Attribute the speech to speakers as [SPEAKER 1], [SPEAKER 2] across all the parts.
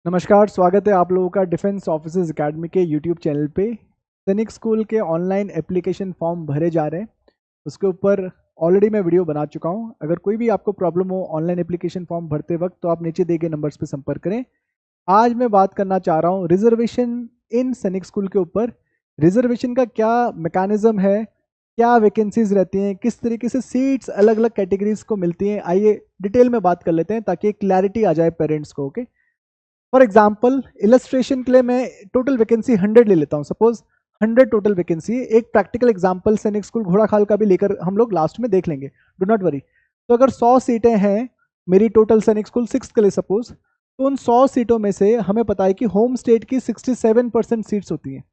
[SPEAKER 1] नमस्कार, स्वागत है आप लोगों का डिफेंस ऑफिसर्स एकेडमी के यूट्यूब चैनल पे। सैनिक स्कूल के ऑनलाइन एप्लीकेशन फॉर्म भरे जा रहे हैं, उसके ऊपर ऑलरेडी मैं वीडियो बना चुका हूं। अगर कोई भी आपको प्रॉब्लम हो ऑनलाइन एप्लीकेशन फॉर्म भरते वक्त तो आप नीचे दिए गए नंबर्स पे संपर्क करें। आज मैं बात करना चाह रहा हूँ रिजर्वेशन इन सैनिक स्कूल के ऊपर। रिजर्वेशन का क्या मैकेनिज्म है, क्या वैकेंसीज रहती हैं, किस तरीके से सीट्स अलग अलग कैटेगरीज को मिलती हैं, आइए डिटेल में बात कर लेते हैं ताकि एक क्लैरिटी आ जाए पेरेंट्स को। ओके, फॉर एग्जाम्पल इलस्ट्रेशन के लिए मैं टोटल वैकेंसी 100 ले लेता हूँ। Suppose 100 total vacancy. एक प्रैक्टिकल एग्जाम्पल सैनिक स्कूल घोड़ाखाल का भी लेकर हम लोग लास्ट में देख लेंगे, डू नॉट वरी। तो अगर 100 सीटें हैं मेरी टोटल सैनिक स्कूल 6 के लिए सपोज, तो उन 100 सीटों में से हमें पता है कि होम स्टेट की 67% सीट्स होती हैं।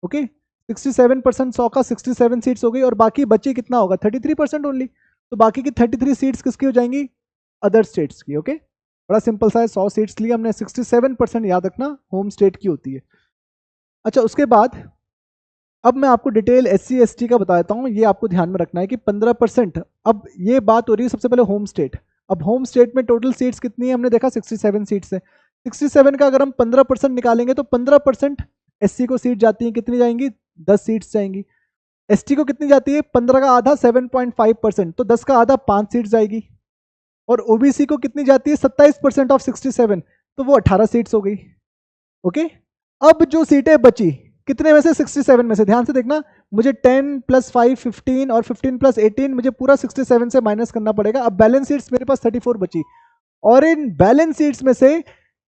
[SPEAKER 1] ओके, 67%, 100 का 67 सीट्स हो गई और बाकी बची कितना होगा, 33% ओनली। तो बाकी की 33 सीट्स किसकी हो जाएंगी, अदर स्टेट्स की। ओके, बड़ा सिंपल सा है, 100 सीट्स लिए हमने, 67% याद रखना होम स्टेट की होती है। अच्छा, उसके बाद अब मैं आपको डिटेल SC ST का बता देता हूँ। ये आपको ध्यान में रखना है कि 15%, अब ये बात हो रही है सबसे पहले होम स्टेट। अब होम स्टेट में टोटल सीट्स कितनी है, हमने देखा 67 सीट्स है। 67 का अगर हम 15% निकालेंगे तो 15% SC को सीट जाती है, कितनी जाएंगी, 10 सीट्स जाएंगी। ST को कितनी जाती है, 15 का आधा 7.5%, तो 10 का आधा 5 सीट्स जाएगी। और ओबीसी को कितनी जाती है, 27% ऑफ 67, तो वो 18 सीट्स हो गई। ओके, अब जो सीटें बची कितने में से, 67 में से, ध्यान से देखना, मुझे 10 + 5 15 और 15 + 18, मुझे पूरा 67 से माइनस करना पड़ेगा। अब बैलेंस सीट्स मेरे पास 34 बची, और इन बैलेंस सीट्स में से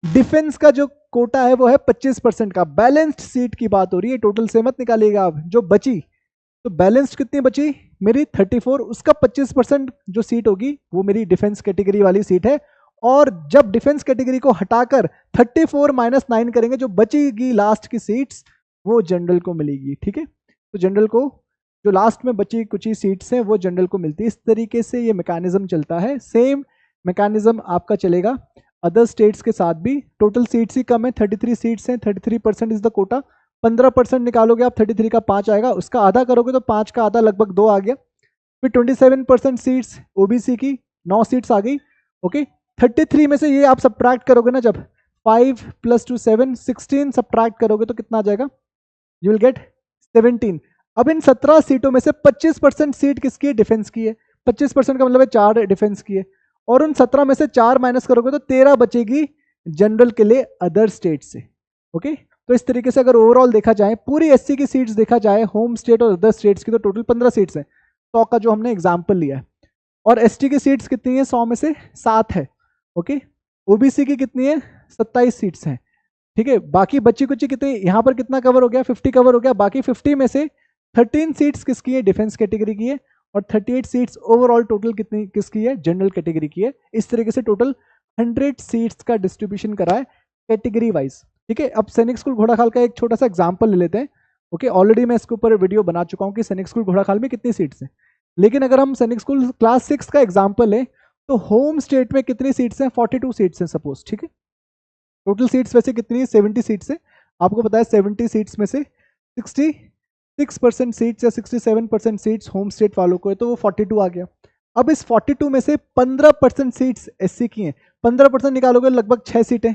[SPEAKER 1] डिफेंस का जो कोटा है वो है 25% का। बैलेंस्ड सीट की बात हो रही है, टोटल से मत निकालिएगा आप। जो बची, तो बैलेंस्ड कितनी बची मेरी 34, उसका 25% जो सीट होगी वो मेरी डिफेंस कैटेगरी वाली सीट है। और जब डिफेंस कैटेगरी को हटाकर 34 - 9 करेंगे, जो बचेगी लास्ट की सीट्स वो जनरल को मिलेगी। ठीक है, तो जनरल को जो लास्ट में बची कुछ ही सीट्स हैं वो जनरल को मिलती है। इस तरीके से ये मैकेनिज्म चलता है। सेम मैकेनिज्म आपका चलेगा अदर स्टेट्स के साथ भी। टोटल सीट्स ही कम है, 33 सीट्स हैं, 33% इज द कोटा। 15% निकालोगे आप, 33 का 5 आएगा, उसका आधा करोगे तो 5 का आधा लगभग 2 आ गया। फिर 27% सीट्स ओबीसी की, 9 सीट्स आ गई। ओके, 33 में से ये आप सब्ट्रैक्ट करोगे ना, जब 5 + 2 7, 16 सब्ट्रैक्ट करोगे तो कितना आ जाएगा, यू विल गेट 17। अब इन 17 सीटों में से 25% सीट किसकी है, डिफेंस की है। 25% का मतलब है 4 डिफेंस की है। और उन 17 में से 4 माइनस करोगे तो 13 बचेगी जनरल के लिए अदर स्टेट से। ओके, तो इस तरीके से अगर ओवरऑल देखा जाए, पूरी एससी की सीट्स देखा जाए होम स्टेट और अदर स्टेट्स की, तो टोटल 15 सीट्स हैं, 100 का जो हमने एग्जाम्पल लिया है। और एसटी की सीट्स कितनी है, 100 में से 7 है। ओके, ओबीसी की कितनी है, 27 सीट्स हैं। ठीक है, बाकी बच्ची कुची कितनी, यहाँ पर कितना कवर हो गया, 50 कवर हो गया। बाकी 50 में से 13 सीट्स किसकी है, डिफेंस कैटेगरी की है। और 38 सीट्स ओवरऑल टोटल कितनी किसकी है, जनरल कैटेगरी की है। इस तरीके से टोटल 100 सीट्स का डिस्ट्रीब्यूशन करा है कैटेगरी वाइज। ठीक है, अब सैनिक स्कूल घोड़ाखाल का एक छोटा सा एग्जाम्पल ले लेते हैं। ओके, ऑलरेडी मैं इसके ऊपर वीडियो बना चुका हूँ कि सैनिक स्कूल घोड़ाखाल में कितनी सीट्स हैं। लेकिन अगर हम सैनिक स्कूल क्लास 6 का एग्जाम्पल लें तो होम स्टेट में कितनी सीट्स हैं, 42 सीट्स हैं सपोज। ठीक है, टोटल सीट्स वैसे कितनी है, 70 सीट्स है। आपको पता है 70 सीट्स में से 66% सीट्स या 67% सीट्स होम स्टेट वालों को है, तो वो 42 आ गया। अब इस 42 में से 15% सीट्स एससी की हैं। 15% निकालोगे लगभग 6 सीटें।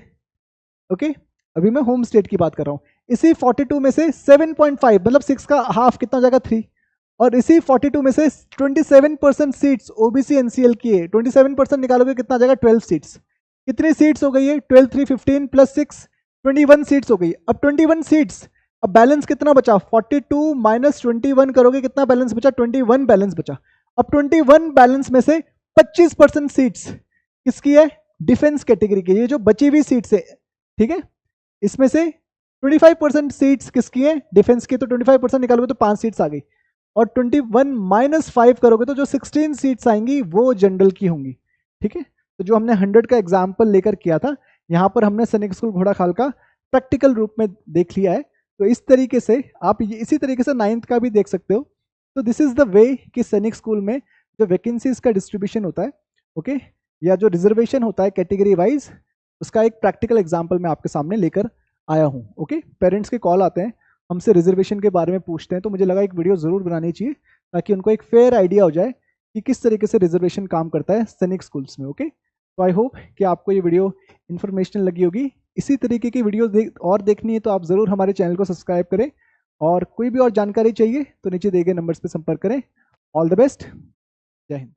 [SPEAKER 1] ओके, अभी मैं होम स्टेट की बात कर रहा हूँ। इसी 42 में से 7.5 मतलब 6 का हाफ कितना हो जाएगा, 3। और इसी 42 में से 27% सीट्स ओबीसी एनसीएल की है। 27% निकालोगे कितना आ जाएगा, 12 सीट्स। कितनी सीट्स हो गई है, 12 3 15 + 6 21 सीट्स हो गई। अब 21 सीट्स, अब बैलेंस कितना बचा, 42 - 21 करोगे कितना बैलेंस बचा, 21 बैलेंस बचा। अब 21 बैलेंस में से 25% सीट्स किसकी है, डिफेंस कैटेगरी की, ये जो बची हुई सीट्स है। ठीक है, इसमें से 25% सीट्स किसकी है, डिफेंस की, तो 25% निकालोगे तो 5 सीट्स आ गई। और 21 - 5 करोगे तो जो 16 सीट्स आएंगी वो जनरल की होंगी। ठीक है, तो जो हमने 100 का एग्जाम्पल लेकर किया था, यहाँ पर हमने सैनिक स्कूल घोड़ाखाल का प्रैक्टिकल रूप में देख लिया है। तो इस तरीके से आप इसी तरीके से 9th का भी देख सकते हो। तो दिस इज द वे कि सैनिक स्कूल में जो वैकेंसीज का डिस्ट्रीब्यूशन होता है, ओके, या जो रिजर्वेशन होता है कैटेगरी वाइज, उसका एक प्रैक्टिकल एग्जाम्पल मैं आपके सामने लेकर आया हूँ। ओके, पेरेंट्स के कॉल आते हैं, हमसे रिजर्वेशन के बारे में पूछते हैं, तो मुझे लगा एक वीडियो ज़रूर बनानी चाहिए ताकि उनको एक फेयर आइडिया हो जाए कि किस तरीके से रिजर्वेशन काम करता है सैनिक स्कूल्स में। ओके, तो आई होप कि आपको ये वीडियो इन्फॉर्मेशनल लगी होगी। इसी तरीके की वीडियो और देखनी है तो आप ज़रूर हमारे चैनल को सब्सक्राइब करें, और कोई भी और जानकारी चाहिए तो नीचे दिए गए नंबर्स पर संपर्क करें। All the best. जय हिंद।